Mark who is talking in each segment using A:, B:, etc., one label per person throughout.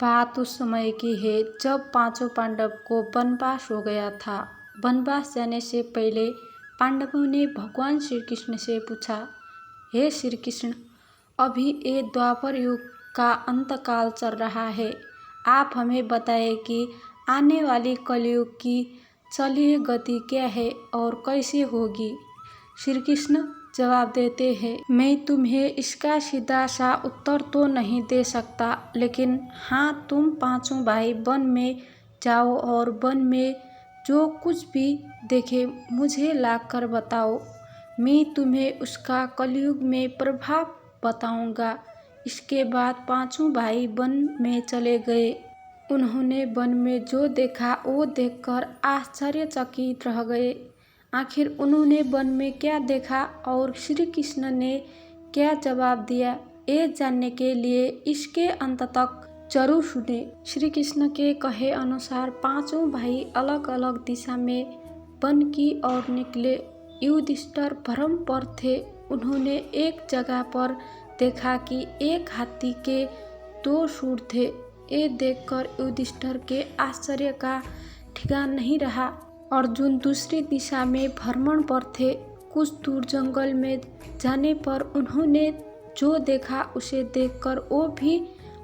A: बात उस समय की है जब पांचों पांडव को वनवास हो गया था। वनवास जाने से पहले पांडवों ने भगवान श्री कृष्ण से पूछा, हे श्री कृष्ण, अभी ये द्वापर युग का अंतकाल चल रहा है। आप हमें बताएं कि आने वाली कलयुग की चलिए गति क्या है और कैसे होगी। श्री कृष्ण जवाब देते हैं, मैं तुम्हें इसका सीधा सा उत्तर तो नहीं दे सकता, लेकिन हाँ, तुम पांचों भाई वन में जाओ और वन में जो कुछ भी देखे मुझे लाकर बताओ। मैं तुम्हें उसका कलयुग में प्रभाव बताऊंगा। इसके बाद पांचों भाई वन में चले गए। उन्होंने वन में जो देखा वो देखकर आश्चर्यचकित रह गए। आखिर उन्होंने वन में क्या देखा और श्री कृष्ण ने क्या जवाब दिया, ये जानने के लिए इसके अंत तक जरूर सुने। श्री कृष्ण के कहे अनुसार पांचों भाई अलग अलग दिशा में वन की ओर निकले। युधिष्ठिर भ्रम पर थे। उन्होंने एक जगह पर देखा कि एक हाथी के 2 सूंड थे। ये देखकर युधिष्ठिर के आश्चर्य का ठिकाना नहीं रहा। अर्जुन दूसरी दिशा में भ्रमण पर थे। कुछ दूर जंगल में जाने पर उन्होंने जो देखा उसे देखकर वो भी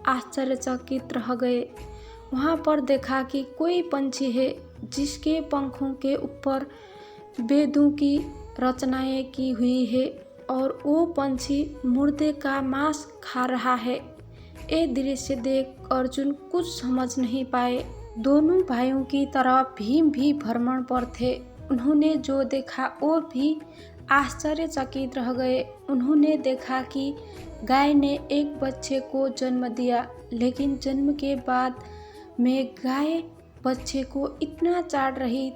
A: आश्चर्यचकित रह गए। वहाँ पर देखा कि कोई पंछी है जिसके पंखों के ऊपर वेदों की रचनाएं की हुई है और वो पंछी मुर्दे का मांस खा रहा है। ये दृश्य देख अर्जुन कुछ समझ नहीं पाए। दोनों भाइयों की तरह भीम भी भ्रमण पर थे। उन्होंने जो देखा वो भी आश्चर्यचकित रह गए। उन्होंने देखा कि गाय ने एक बच्चे को जन्म दिया, लेकिन जन्म के बाद में गाय बच्चे को इतना चाट रही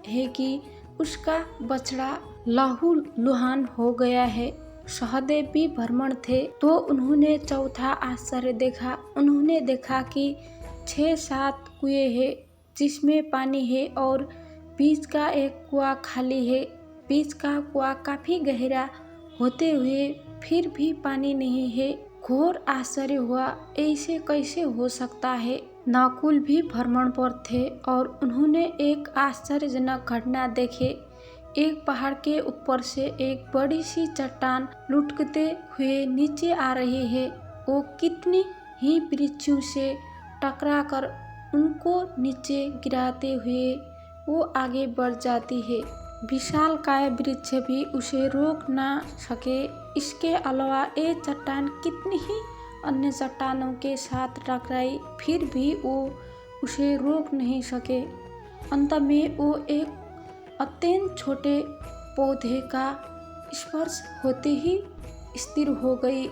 A: है कि उसका बछड़ा लहूलुहान हो गया है। सहदेव भी भ्रमण थे तो उन्होंने चौथा आश्चर्य देखा। उन्होंने देखा कि 6-7 कुएं हैं जिसमें पानी है और बीच का एक कुआं खाली है। बीच का कुआं काफी गहरा होते हुए फिर भी पानी नहीं है। घोर आश्चर्य हुआ, ऐसे कैसे हो सकता है। नकुल भी भ्रमण पर थे और उन्होंने एक आश्चर्यजनक घटना देखे। एक पहाड़ के ऊपर से एक बड़ी सी चट्टान लुढ़कते हुए नीचे आ रही है। वो कितनी ही वृक्षों से टकराकर उनको नीचे गिराते हुए वो आगे बढ़ जाती है। विशालकाय वृक्ष भी उसे रोक ना सके। इसके अलावा ये चट्टान कितनी ही अन्य चट्टानों के साथ टकराई, फिर भी वो उसे रोक नहीं सके। अंत में वो एक अत्यंत छोटे पौधे का स्पर्श होते ही स्थिर हो गई।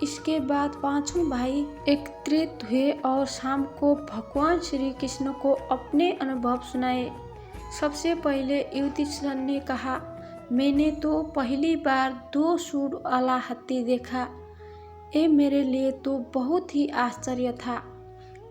A: इसके बाद पांचों भाई एकत्रित हुए और शाम को भगवान श्री कृष्ण को अपने अनुभव सुनाए। सबसे पहले युधिष्ठिर ने कहा, मैंने तो पहली बार 2 सूंड वाला हाथी देखा। ये मेरे लिए तो बहुत ही आश्चर्य था।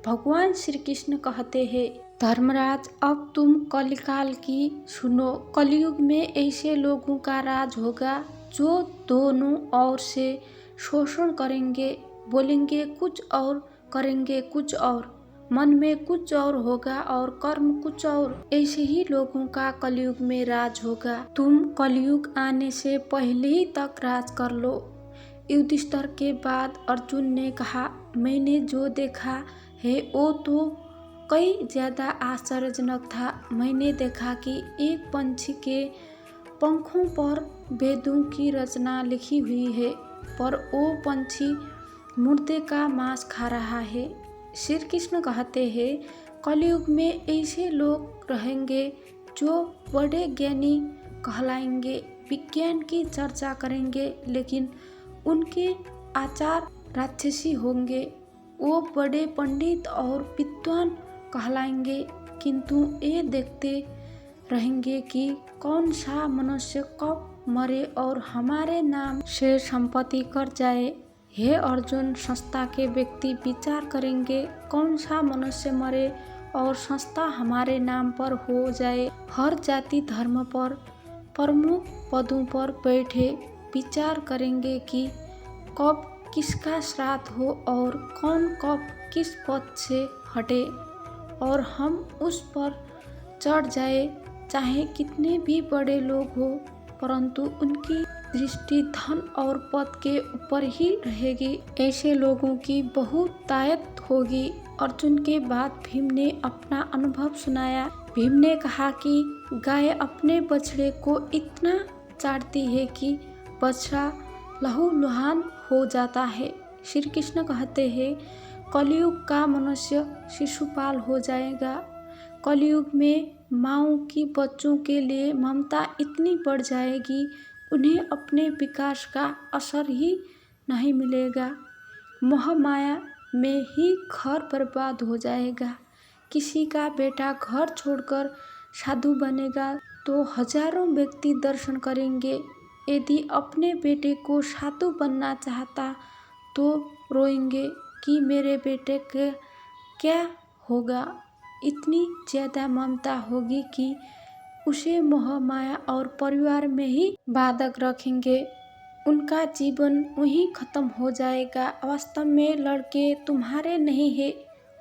A: भगवान श्री कृष्ण कहते हैं, धर्मराज, अब तुम कलिकाल की सुनो। कलयुग में ऐसे लोगों का राज होगा जो दोनों ओर से शोषण करेंगे, बोलेंगे कुछ और करेंगे कुछ और, मन में कुछ और होगा और कर्म कुछ और। ऐसे ही लोगों का कलयुग में राज होगा। तुम कलयुग आने से पहले ही तक राज कर लो। युधिष्ठिर के बाद अर्जुन ने कहा, मैंने जो देखा है वो तो कई ज्यादा आश्चर्यजनक था। मैंने देखा कि एक पंछी के पंखों पर वेदों की रचना लिखी हुई है, पर वो पंछी मुर्दे का मांस खा रहा है। श्री कृष्ण कहते हैं, कलयुग में ऐसे लोग रहेंगे जो बड़े ज्ञानी कहलाएंगे, विज्ञान की चर्चा करेंगे, लेकिन उनके आचार राक्षसी होंगे। वो बड़े पंडित और विद्वान कहलाएंगे, किंतु ये देखते रहेंगे कि कौन सा मनुष्य कब मरे और हमारे नाम से संपत्ति कर जाए। हे अर्जुन, संस्था के व्यक्ति विचार करेंगे कौन सा मनुष्य मरे और संस्था हमारे नाम पर हो जाए। हर जाति धर्म पर प्रमुख पदों पर बैठे विचार करेंगे कि कब किसका श्राद्ध हो और कौन कब किस पथ से हटे और हम उस पर चढ़ जाए, चाहे कितने भी बड़े लोग हो, परंतु उनकी दृष्टि धन और पद के ऊपर ही रहेगी। ऐसे लोगों की बहुत ताकत होगी। अर्जुन के बाद भीम ने अपना अनुभव सुनाया। भीम ने कहा कि गाय अपने बछड़े को इतना चाटती है कि बछड़ा लहूलुहान हो जाता है। श्री कृष्ण कहते हैं, कलयुग का मनुष्य शिशुपाल हो जाएगा। कलयुग में माँओं की बच्चों के लिए ममता इतनी बढ़ जाएगी, उन्हें अपने विकास का असर ही नहीं मिलेगा। मोह माया में ही घर बर्बाद हो जाएगा। किसी का बेटा घर छोड़कर साधु बनेगा तो हजारों व्यक्ति दर्शन करेंगे। यदि अपने बेटे को साधु बनना चाहता तो रोएंगे कि मेरे बेटे का क्या होगा। इतनी ज़्यादा ममता होगी कि उसे मोह माया और परिवार में ही बाधक रखेंगे। उनका जीवन वहीं खत्म हो जाएगा। वास्तव में लड़के तुम्हारे नहीं है,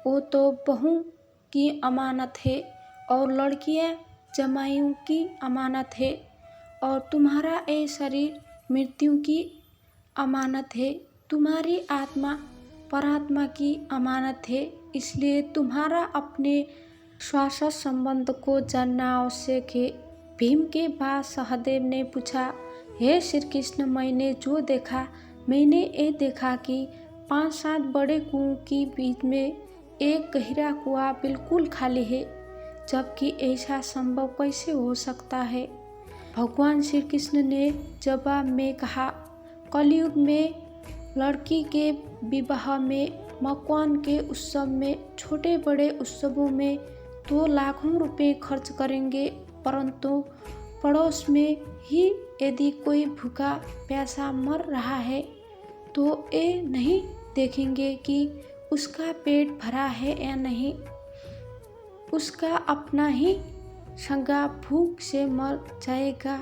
A: वो तो बहू की अमानत है और लड़कियां जमाइयों की अमानत है और तुम्हारा ये शरीर मृत्यु की अमानत है। तुम्हारी आत्मा परात्मा की अमानत है। इसलिए तुम्हारा अपने श्वास संबंध को जानना आवश्यक है। भीम के बाद सहदेव ने पूछा, हे श्री कृष्ण, मैंने जो देखा, मैंने ये देखा कि 5-7 बड़े कुओं के बीच में एक गहरा कुआं बिल्कुल खाली है, जबकि ऐसा संभव कैसे हो सकता है। भगवान श्री कृष्ण ने जवाब में कहा, कलयुग में लड़की के विवाह में, मकवान के उत्सव में, छोटे बड़े उत्सवों में तो लाखों रुपए खर्च करेंगे, परंतु पड़ोस में ही यदि कोई भूखा प्यासा मर रहा है तो ये नहीं देखेंगे कि उसका पेट भरा है या नहीं। उसका अपना ही संगा भूख से मर जाएगा,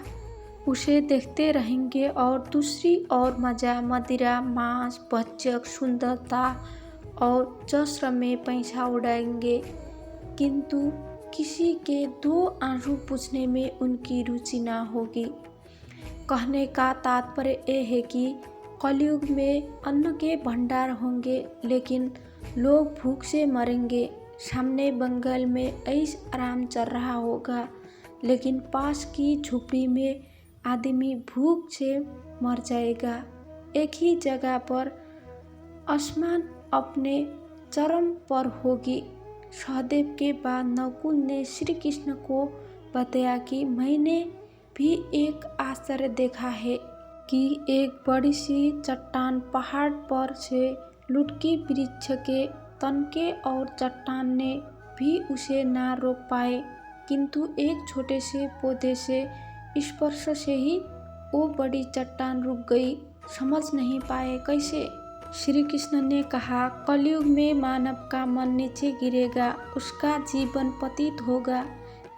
A: उसे देखते रहेंगे और दूसरी ओर मजा, मदिरा, मांस, भक्षक, सुंदरता और जश्र में पैसा उड़ाएंगे, किंतु किसी के 2 आंसू पूछने में उनकी रुचि ना होगी। कहने का तात्पर्य ये है कि कलयुग में अन्न के भंडार होंगे, लेकिन लोग भूख से मरेंगे। सामने बंगाल में ऐश आराम चल रहा होगा, लेकिन पास की झोपड़ी में आदमी भूख से मर जाएगा। एक ही जगह पर आसमान अपने चरम पर होगी। सहदेव के बाद नकुल ने श्री कृष्ण को बताया कि मैंने भी एक आश्चर्य देखा है कि एक बड़ी सी चट्टान पहाड़ पर से लुढ़की वृक्ष के तनके और चट्टान ने भी उसे ना रोक पाए, किंतु एक छोटे से पौधे से स्पर्श से ही वो बड़ी चट्टान रुक गई। समझ नहीं पाए कैसे। श्री कृष्ण ने कहा, कलयुग में मानव का मन नीचे गिरेगा, उसका जीवन पतित होगा।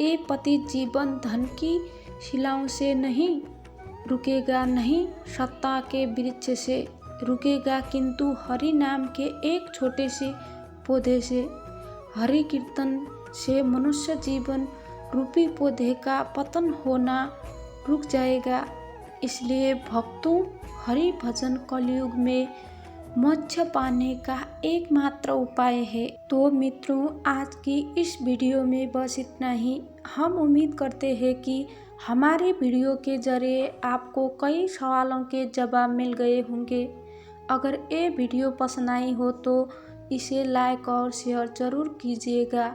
A: ये पतित जीवन धन की शिलाओं से नहीं रुकेगा, नहीं सत्ता के वृक्ष से रुकेगा, किंतु हरि नाम के एक छोटे से पौधे से, हरि कीर्तन से मनुष्य जीवन रूपी पौधे का पतन होना रुक जाएगा। इसलिए भक्तों, हरि भजन कलयुग में मोक्ष पाने का एकमात्र उपाय है। तो मित्रों, आज की इस वीडियो में बस इतना ही। हम उम्मीद करते हैं कि हमारे वीडियो के जरिए आपको कई सवालों के जवाब मिल गए होंगे। अगर ये वीडियो पसंद आई हो तो इसे लाइक और शेयर ज़रूर कीजिएगा।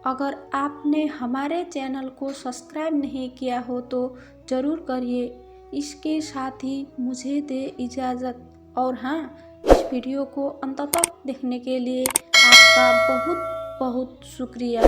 A: अगर आपने हमारे चैनल को सब्सक्राइब नहीं किया हो तो ज़रूर करिए। इसके साथ ही मुझे दे इजाज़त। और हाँ, इस वीडियो को अंत तक देखने के लिए आपका बहुत बहुत शुक्रिया।